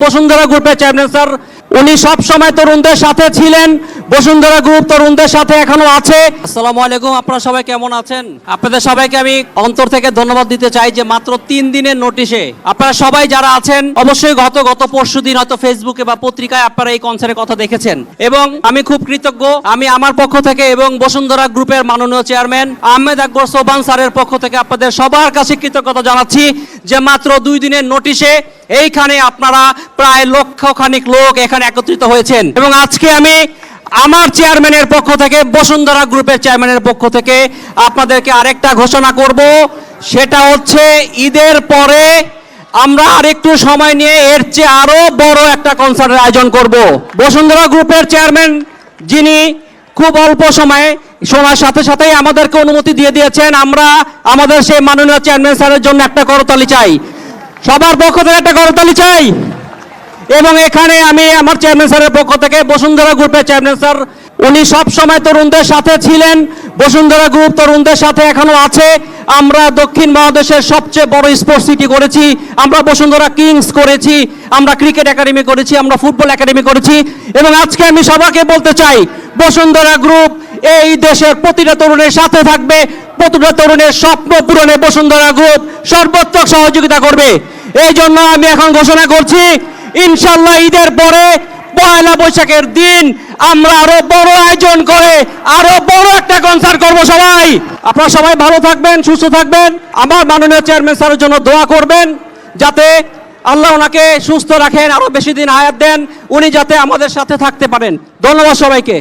বসুন্ধরা গ্রুপের chairman sir উনি সব সময় তরুণদের সাথে ছিলেন। বসুন্ধরা গ্রুপ তরুণদের সাথে এখনো আছে। আসসালামু আলাইকুম, আপনারা সবাই কেমন আছেন? আপনাদের সবাইকে আমি অন্তর থেকে ধন্যবাদ দিতে চাই যে মাত্র 3 দিনের নোটিশে আপনারা সবাই যারা আছেন অবশ্যই গত পরশুদিন হয়তো ফেসবুকে বা পত্রিকায় আপনারা এই কনসার্টের কথা দেখেছেন এবং আমি খুব কৃতজ্ঞ। আমি আমার পক্ষ থেকে এবং বসুন্ধরা গ্রুপের মাননীয় চেয়ারম্যান আহমেদ আকবর সোবহান স্যারের পক্ষ থেকে আপনাদের সবার কাছে কৃতজ্ঞতা জানাচ্ছি যে মাত্র 2 দিনের নোটিশে এইখানে আপনারা প্রায় লক্ষখানিক লোক এখানে একত্রিত হয়েছেন। এবং আজকে আমি আমার চেয়ারম্যানের পক্ষ থেকে বসুন্ধরা গ্রুপের চেয়ারম্যানের পক্ষ থেকে আপনাদেরকে আরেকটা ঘোষণা করব, সেটা হচ্ছে ঈদের পরে আমরা আরেকটু সময় নিয়ে এর চেয়ে আরো বড় একটা কনসার্টের আয়োজন করব। বসুন্ধরা গ্রুপের চেয়ারম্যান যিনি খুব অল্প সময়ে সময়ের সাথে সাথেই আমাদেরকে অনুমতি দিয়ে দিয়েছেন, আমরা আমাদের সেই মাননীয় চেয়ারম্যান স্যারের জন্য একটা করতালি চাই, সবার পক্ষ থেকে একটা করতালি চাই। এবং এখানে আমি আমার চেয়ারম্যান স্যারের পক্ষ থেকে বসুন্ধরা গ্রুপের চেয়ারম্যান স্যার উনি সব সময় তরুণদের সাথে ছিলেন। বসুন্ধরা গ্রুপ তরুণদের সাথে এখনো আছে। আমরা দক্ষিণ মহাদেশের সবচেয়ে বড় স্পোর্টস সিটি করেছি, আমরা বসুন্ধরা কিংস করেছি, আমরা ক্রিকেট একাডেমি করেছি, আমরা ফুটবল একাডেমি করেছি। এবং আজকে আমি সবাইকে বলতে চাই বসুন্ধরা গ্রুপ এই দেশের প্রতিটা তরুণের সাথে থাকবে, প্রতিটা তরুণের স্বপ্ন পূরণে বসুন্ধরা গ্রুপ সর্বোত্তম সহযোগিতা করবে। এই জন্য আমি এখন ঘোষণা করছি ইনশাল্লাহ ঈদের পরে পয়লা বৈশাখের দিন আমরা আরো বড় আয়োজন করে আরো বড় একটা কনসার্ট করব। সবাই আপনারা সবাই ভালো থাকবেন, সুস্থ থাকবেন। আমার মাননীয় চেয়ারম্যান স্যারের জন্য দোয়া করবেন যাতে আল্লাহ ওনাকে সুস্থ রাখেন, আরো বেশি দিন হায়াত দেন, উনি যাতে আমাদের সাথে থাকতে পারেন। ধন্যবাদ সবাইকে।